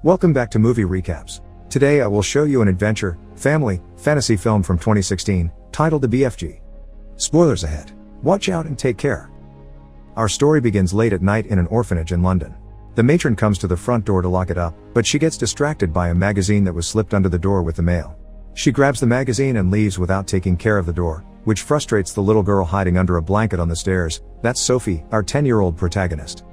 Welcome back to Movie Recaps. Today I will show you an adventure, family, fantasy film from 2016, titled The BFG. Spoilers ahead. Watch out and take care. Our story begins late at night in an orphanage in London. The matron comes to the front door to lock it up, but she gets distracted by a magazine that was slipped under the door with the mail. She grabs the magazine and leaves without taking care of the door, which frustrates the little girl hiding under a blanket on the stairs. That's Sophie, our 10-year-old protagonist.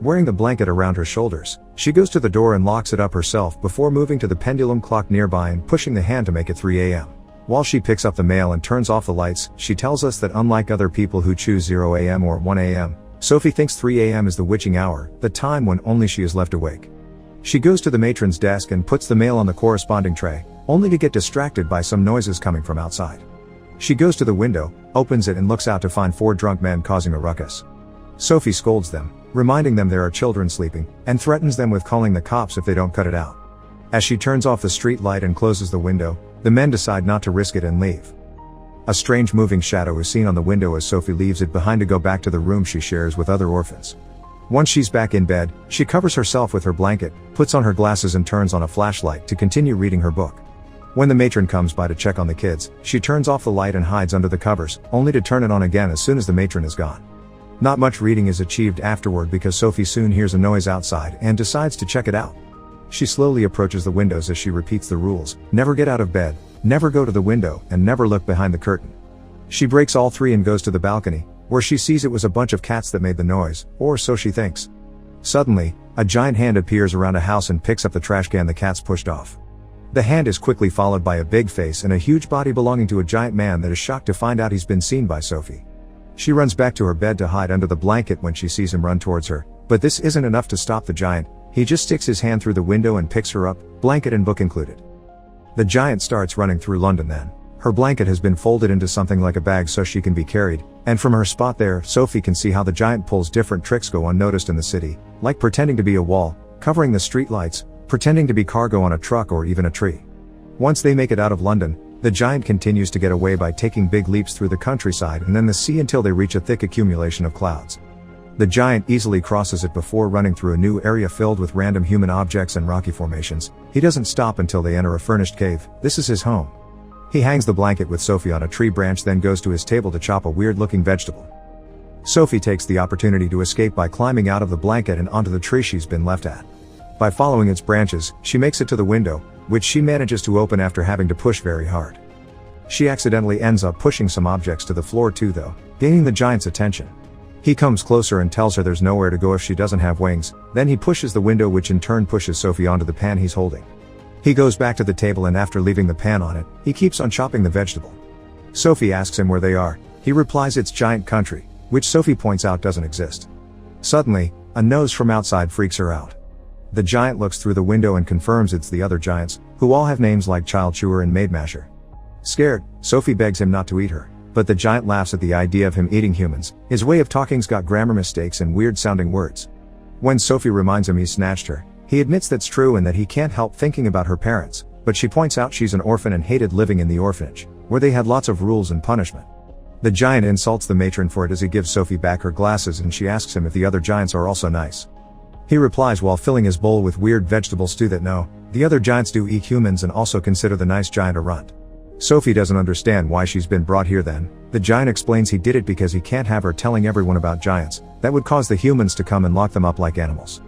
Wearing the blanket around her shoulders, she goes to the door and locks it up herself before moving to the pendulum clock nearby and pushing the hand to make it 3 a.m. While she picks up the mail and turns off the lights, she tells us that unlike other people who choose 0 a.m. or 1 a.m., Sophie thinks 3 a.m. is the witching hour, the time when only she is left awake. She goes to the matron's desk and puts the mail on the corresponding tray, only to get distracted by some noises coming from outside. She goes to the window, opens it and looks out to find 4 drunk men causing a ruckus. Sophie scolds them, reminding them there are children sleeping, and threatens them with calling the cops if they don't cut it out. As she turns off the street light and closes the window, the men decide not to risk it and leave. A strange moving shadow is seen on the window as Sophie leaves it behind to go back to the room she shares with other orphans. Once she's back in bed, she covers herself with her blanket, puts on her glasses and turns on a flashlight to continue reading her book. When the matron comes by to check on the kids, she turns off the light and hides under the covers, only to turn it on again as soon as the matron is gone. Not much reading is achieved afterward because Sophie soon hears a noise outside and decides to check it out. She slowly approaches the windows as she repeats the rules: never get out of bed, never go to the window, and never look behind the curtain. She breaks all 3 and goes to the balcony, where she sees it was a bunch of cats that made the noise, or so she thinks. Suddenly, a giant hand appears around a house and picks up the trash can the cats pushed off. The hand is quickly followed by a big face and a huge body belonging to a giant man that is shocked to find out he's been seen by Sophie. She runs back to her bed to hide under the blanket when she sees him run towards her, but this isn't enough to stop the giant. He just sticks his hand through the window and picks her up, blanket and book included. The giant starts running through London then. Her blanket has been folded into something like a bag so she can be carried, and from her spot there, Sophie can see how the giant pulls different tricks go unnoticed in the city, like pretending to be a wall, covering the street lights, pretending to be cargo on a truck or even a tree. Once they make it out of London, the giant continues to get away by taking big leaps through the countryside and then the sea until they reach a thick accumulation of clouds. The giant easily crosses it before running through a new area filled with random human objects and rocky formations. He doesn't stop until they enter a furnished cave. This is his home. He hangs the blanket with Sophie on a tree branch, then goes to his table to chop a weird-looking vegetable. Sophie takes the opportunity to escape by climbing out of the blanket and onto the tree she's been left at. By following its branches, she makes it to the window, which she manages to open after having to push very hard. She accidentally ends up pushing some objects to the floor too though, gaining the giant's attention. He comes closer and tells her there's nowhere to go if she doesn't have wings, then he pushes the window, which in turn pushes Sophie onto the pan he's holding. He goes back to the table and after leaving the pan on it, he keeps on chopping the vegetable. Sophie asks him where they are. He replies it's giant country, which Sophie points out doesn't exist. Suddenly, a nose from outside freaks her out. The giant looks through the window and confirms it's the other giants, who all have names like Child Chewer and Maid Masher. Scared, Sophie begs him not to eat her, but the giant laughs at the idea of him eating humans. His way of talking's got grammar mistakes and weird sounding words. When Sophie reminds him he snatched her, he admits that's true and that he can't help thinking about her parents, but she points out she's an orphan and hated living in the orphanage, where they had lots of rules and punishment. The giant insults the matron for it as he gives Sophie back her glasses and she asks him if the other giants are also nice. He replies while filling his bowl with weird vegetable stew that no, the other giants do eat humans and also consider the nice giant a runt. Sophie doesn't understand why she's been brought here then. The giant explains he did it because he can't have her telling everyone about giants. That would cause the humans to come and lock them up like animals.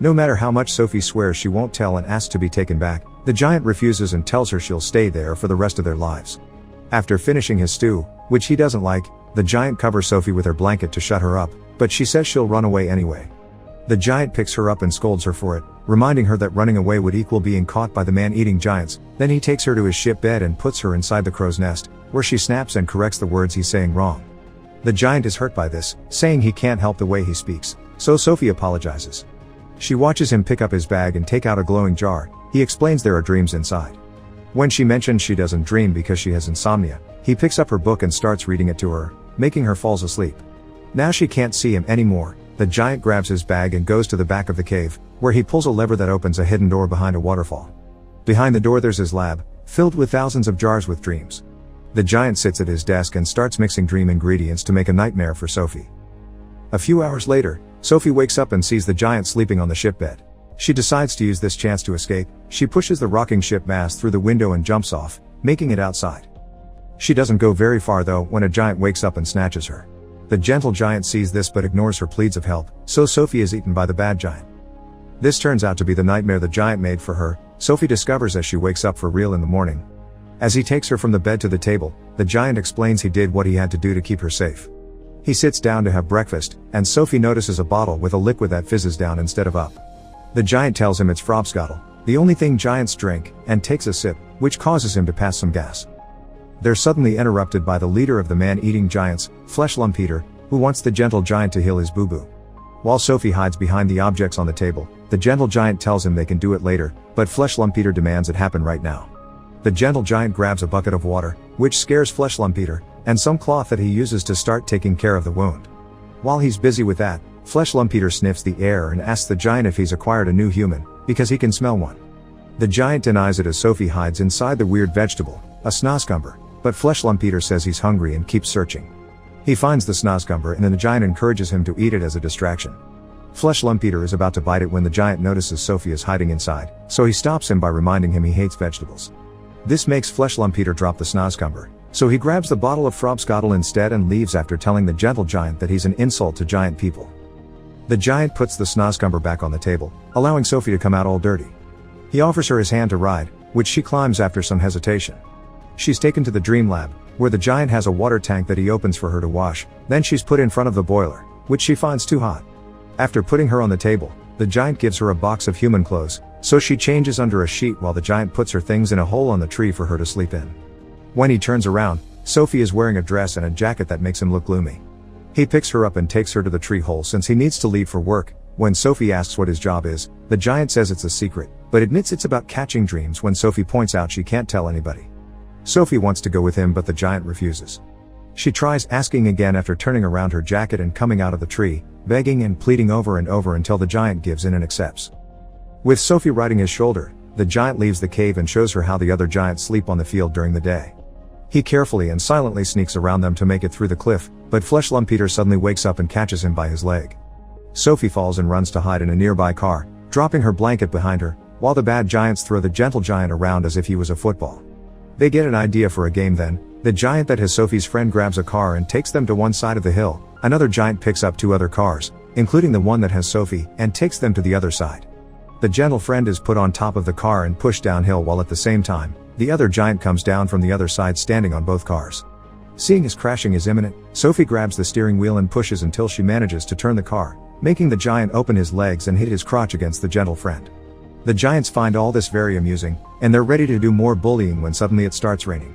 No matter how much Sophie swears she won't tell and asks to be taken back, the giant refuses and tells her she'll stay there for the rest of their lives. After finishing his stew, which he doesn't like, the giant covers Sophie with her blanket to shut her up, but she says she'll run away anyway. The giant picks her up and scolds her for it, reminding her that running away would equal being caught by the man-eating giants. Then he takes her to his ship bed and puts her inside the crow's nest, where she snaps and corrects the words he's saying wrong. The giant is hurt by this, saying he can't help the way he speaks, so Sophie apologizes. She watches him pick up his bag and take out a glowing jar. He explains there are dreams inside. When she mentions she doesn't dream because she has insomnia, he picks up her book and starts reading it to her, making her fall asleep. Now she can't see him anymore. The giant grabs his bag and goes to the back of the cave, where he pulls a lever that opens a hidden door behind a waterfall. Behind the door there's his lab, filled with thousands of jars with dreams. The giant sits at his desk and starts mixing dream ingredients to make a nightmare for Sophie. A few hours later, Sophie wakes up and sees the giant sleeping on the ship bed. She decides to use this chance to escape. She pushes the rocking ship mast through the window and jumps off, making it outside. She doesn't go very far though when a giant wakes up and snatches her. The gentle giant sees this but ignores her pleas of help, so Sophie is eaten by the bad giant. This turns out to be the nightmare the giant made for her, Sophie discovers as she wakes up for real in the morning. As he takes her from the bed to the table, the giant explains he did what he had to do to keep her safe. He sits down to have breakfast, and Sophie notices a bottle with a liquid that fizzes down instead of up. The giant tells him it's frobscottle, the only thing giants drink, and takes a sip, which causes him to pass some gas. They're suddenly interrupted by the leader of the man-eating giants, Flesh Lump Eater, who wants the gentle giant to heal his boo-boo. While Sophie hides behind the objects on the table, the gentle giant tells him they can do it later, but Flesh Lump Eater demands it happen right now. The gentle giant grabs a bucket of water, which scares Flesh Lump Eater, and some cloth that he uses to start taking care of the wound. While he's busy with that, Flesh Lump Eater sniffs the air and asks the giant if he's acquired a new human, because he can smell one. The giant denies it as Sophie hides inside the weird vegetable, a snozzcumber, but Flesh Lump Eater says he's hungry and keeps searching. He finds the snozzcumber and then the giant encourages him to eat it as a distraction. Flesh Lump Eater is about to bite it when the giant notices Sophie is hiding inside, so he stops him by reminding him he hates vegetables. This makes Flesh Lump Eater drop the snozzcumber, so he grabs the bottle of frobscottle instead and leaves after telling the gentle giant that he's an insult to giant people. The giant puts the snozzcumber back on the table, allowing Sophie to come out all dirty. He offers her his hand to ride, which she climbs after some hesitation. She's taken to the dream lab, where the giant has a water tank that he opens for her to wash, then she's put in front of the boiler, which she finds too hot. After putting her on the table, the giant gives her a box of human clothes, so she changes under a sheet while the giant puts her things in a hole on the tree for her to sleep in. When he turns around, Sophie is wearing a dress and a jacket that makes him look gloomy. He picks her up and takes her to the tree hole since he needs to leave for work. When Sophie asks what his job is, the giant says it's a secret, but admits it's about catching dreams when Sophie points out she can't tell anybody. Sophie wants to go with him but the giant refuses. She tries asking again after turning around her jacket and coming out of the tree, begging and pleading over and over until the giant gives in and accepts. With Sophie riding his shoulder, the giant leaves the cave and shows her how the other giants sleep on the field during the day. He carefully and silently sneaks around them to make it through the cliff, but Flesh Lump Eater suddenly wakes up and catches him by his leg. Sophie falls and runs to hide in a nearby car, dropping her blanket behind her, while the bad giants throw the gentle giant around as if he was a football. They get an idea for a game then. The giant that has Sophie's friend grabs a car and takes them to one side of the hill. Another giant picks up two other cars, including the one that has Sophie, and takes them to the other side. The gentle friend is put on top of the car and pushed downhill while at the same time, the other giant comes down from the other side standing on both cars. Seeing his crashing is imminent, Sophie grabs the steering wheel and pushes until she manages to turn the car, making the giant open his legs and hit his crotch against the gentle friend. The giants find all this very amusing, and they're ready to do more bullying when suddenly it starts raining.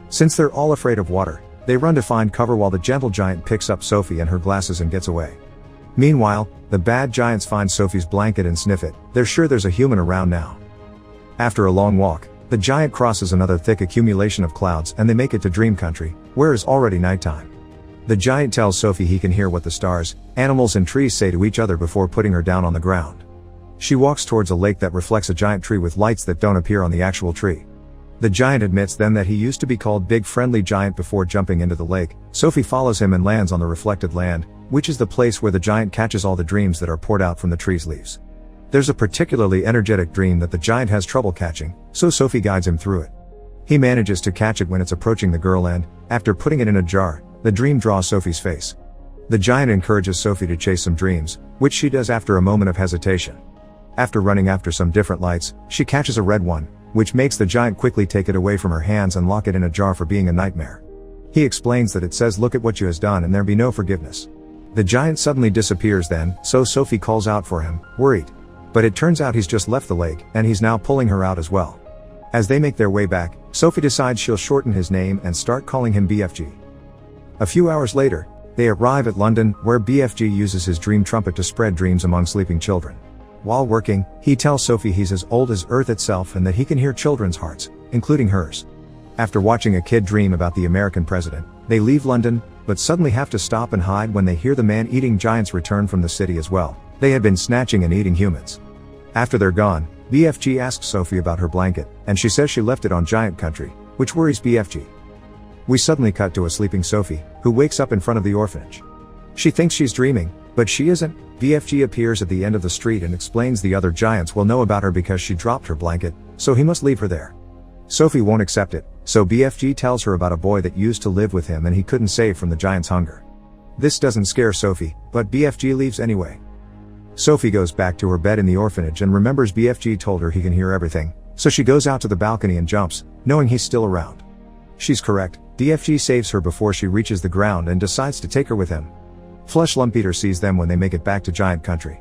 Since they're all afraid of water, they run to find cover while the gentle giant picks up Sophie and her glasses and gets away. Meanwhile, the bad giants find Sophie's blanket and sniff it. They're sure there's a human around now. After a long walk, the giant crosses another thick accumulation of clouds and they make it to Dream Country, where it's already nighttime. The giant tells Sophie he can hear what the stars, animals and trees say to each other before putting her down on the ground. She walks towards a lake that reflects a giant tree with lights that don't appear on the actual tree. The giant admits then that he used to be called Big Friendly Giant before jumping into the lake. Sophie follows him and lands on the reflected land, which is the place where the giant catches all the dreams that are poured out from the tree's leaves. There's a particularly energetic dream that the giant has trouble catching, so Sophie guides him through it. He manages to catch it when it's approaching the girl and, after putting it in a jar, the dream draws Sophie's face. The giant encourages Sophie to chase some dreams, which she does after a moment of hesitation. After running after some different lights, she catches a red one, which makes the giant quickly take it away from her hands and lock it in a jar for being a nightmare. He explains that it says look at what you has done and there be no forgiveness. The giant suddenly disappears then, so Sophie calls out for him, worried. But it turns out he's just left the lake, and he's now pulling her out as well. As they make their way back, Sophie decides she'll shorten his name and start calling him BFG. A few hours later, they arrive at London, where BFG uses his dream trumpet to spread dreams among sleeping children. While working, he tells Sophie he's as old as Earth itself and that he can hear children's hearts, including hers. After watching a kid dream about the American president, they leave London, but suddenly have to stop and hide when they hear the man-eating giants return from the city as well. They had been snatching and eating humans. After they're gone, BFG asks Sophie about her blanket, and she says she left it on Giant Country, which worries BFG. We suddenly cut to a sleeping Sophie, who wakes up in front of the orphanage. She thinks she's dreaming, But she isn't. BFG appears at the end of the street and explains the other giants will know about her because she dropped her blanket, so he must leave her there. Sophie won't accept it, so BFG tells her about a boy that used to live with him and he couldn't save from the giant's hunger. This doesn't scare Sophie, but BFG leaves anyway. Sophie goes back to her bed in the orphanage and remembers BFG told her he can hear everything, so she goes out to the balcony and jumps, knowing he's still around. She's correct, BFG saves her before she reaches the ground and decides to take her with him. Flesh Lumpeter sees them when they make it back to Giant Country.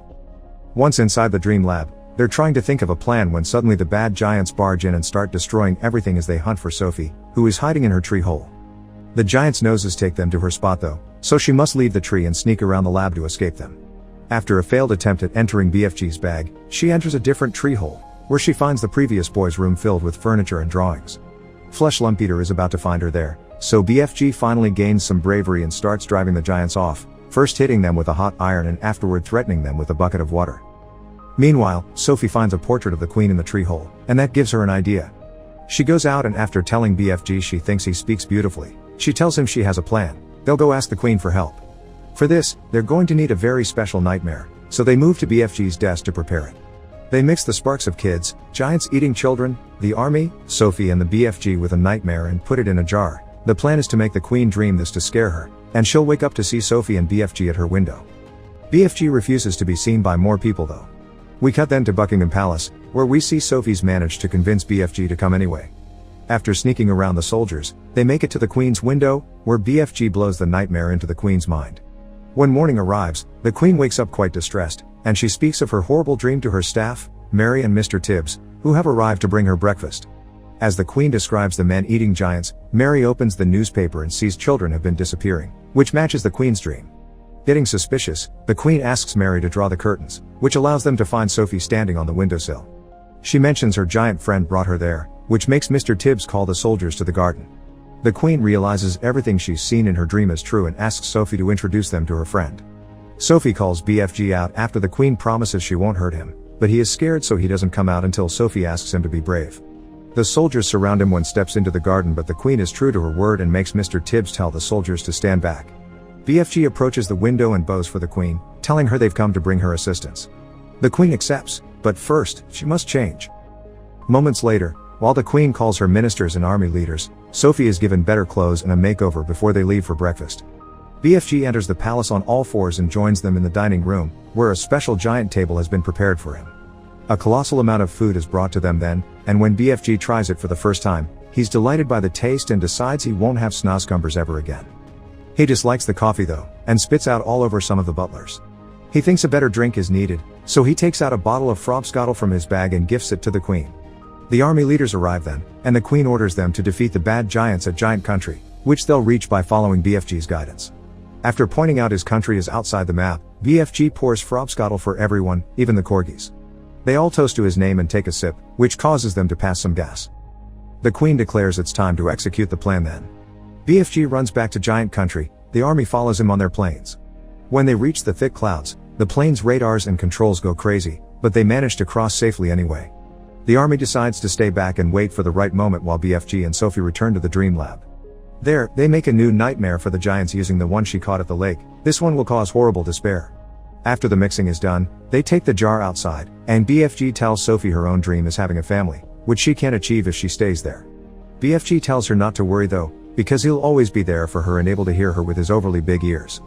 Once inside the Dream Lab, they're trying to think of a plan when suddenly the bad giants barge in and start destroying everything as they hunt for Sophie, who is hiding in her tree hole. The giants' noses take them to her spot though, so she must leave the tree and sneak around the lab to escape them. After a failed attempt at entering BFG's bag, she enters a different tree hole, where she finds the previous boy's room filled with furniture and drawings. Flesh Lumpeter is about to find her there, so BFG finally gains some bravery and starts driving the giants off, first hitting them with a hot iron and afterward threatening them with a bucket of water. Meanwhile, Sophie finds a portrait of the queen in the tree hole, and that gives her an idea. She goes out and after telling BFG she thinks he speaks beautifully, she tells him she has a plan. They'll go ask the queen for help. For this, they're going to need a very special nightmare, so they move to BFG's desk to prepare it. They mix the sparks of kids, giants eating children, the army, Sophie and the BFG with a nightmare and put it in a jar. The plan is to make the queen dream this to scare her, and she'll wake up to see Sophie and BFG at her window. BFG refuses to be seen by more people though. We cut then to Buckingham Palace, where we see Sophie's managed to convince BFG to come anyway. After sneaking around the soldiers, they make it to the queen's window, where BFG blows the nightmare into the queen's mind. When morning arrives, the queen wakes up quite distressed, and she speaks of her horrible dream to her staff, Mary and Mr. Tibbs, who have arrived to bring her breakfast. As the queen describes the men-eating giants, Mary opens the newspaper and sees children have been disappearing, which matches the queen's dream. Getting suspicious, the queen asks Mary to draw the curtains, which allows them to find Sophie standing on the windowsill. She mentions her giant friend brought her there, which makes Mr. Tibbs call the soldiers to the garden. The queen realizes everything she's seen in her dream is true and asks Sophie to introduce them to her friend. Sophie calls BFG out after the queen promises she won't hurt him, but he is scared so he doesn't come out until Sophie asks him to be brave. The soldiers surround him when steps into the garden, but the queen is true to her word and makes Mr. Tibbs tell the soldiers to stand back. BFG approaches the window and bows for the queen, telling her they've come to bring her assistance. The queen accepts, but first, she must change. Moments later, while the queen calls her ministers and army leaders, Sophie is given better clothes and a makeover before they leave for breakfast. BFG enters the palace on all fours and joins them in the dining room, where a special giant table has been prepared for him. A colossal amount of food is brought to them then, and when BFG tries it for the first time, he's delighted by the taste and decides he won't have snozcumbers ever again. He dislikes the coffee though, and spits out all over some of the butlers. He thinks a better drink is needed, so he takes out a bottle of frobscottle from his bag and gifts it to the queen. The army leaders arrive then, and the queen orders them to defeat the bad giants at Giant Country, which they'll reach by following BFG's guidance. After pointing out his country is outside the map, BFG pours frobscottle for everyone, even the corgis. They all toast to his name and take a sip, which causes them to pass some gas. The queen declares it's time to execute the plan then. BFG runs back to Giant Country, the army follows him on their planes. When they reach the thick clouds, the plane's radars and controls go crazy, but they manage to cross safely anyway. The army decides to stay back and wait for the right moment while BFG and Sophie return to the Dream Lab. There, they make a new nightmare for the giants using the one she caught at the lake. This one will cause horrible despair. After the mixing is done, they take the jar outside, and BFG tells Sophie her own dream is having a family, which she can't achieve if she stays there. BFG tells her not to worry though, because he'll always be there for her and able to hear her with his overly big ears.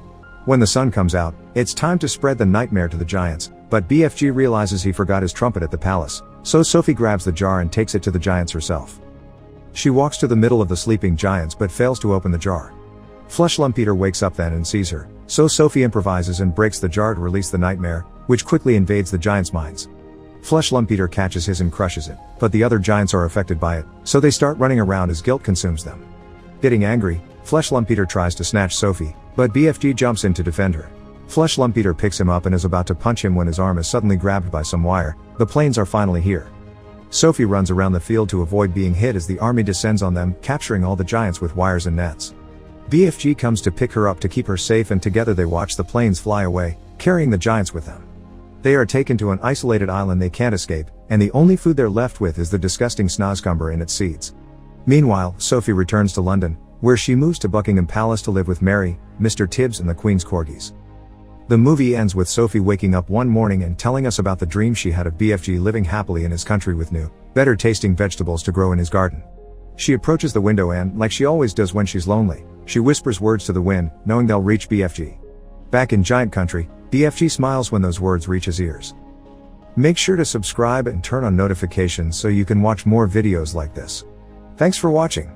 When the sun comes out, it's time to spread the nightmare to the giants, but BFG realizes he forgot his trumpet at the palace, so Sophie grabs the jar and takes it to the giants herself. She walks to the middle of the sleeping giants but fails to open the jar. Flesh Lumpeter wakes up then and sees her, so Sophie improvises and breaks the jar to release the nightmare, which quickly invades the giants' minds. Flesh Lumpeter catches his and crushes it, but the other giants are affected by it, so they start running around as guilt consumes them. Getting angry, Flesh Lumpeter tries to snatch Sophie, but BFG jumps in to defend her. Flesh Lumpeter picks him up and is about to punch him when his arm is suddenly grabbed by some wire. The planes are finally here. Sophie runs around the field to avoid being hit as the army descends on them, capturing all the giants with wires and nets. BFG comes to pick her up to keep her safe, and together they watch the planes fly away, carrying the giants with them. They are taken to an isolated island they can't escape, and the only food they're left with is the disgusting snozcumber and its seeds. Meanwhile, Sophie returns to London, where she moves to Buckingham Palace to live with Mary, Mr. Tibbs and the Queen's corgis. The movie ends with Sophie waking up one morning and telling us about the dream she had of BFG living happily in his country with new, better tasting vegetables to grow in his garden. She approaches the window and, like she always does when she's lonely, she whispers words to the wind, knowing they'll reach BFG. Back in Giant Country, BFG smiles when those words reach his ears. Make sure to subscribe and turn on notifications so you can watch more videos like this. Thanks for watching.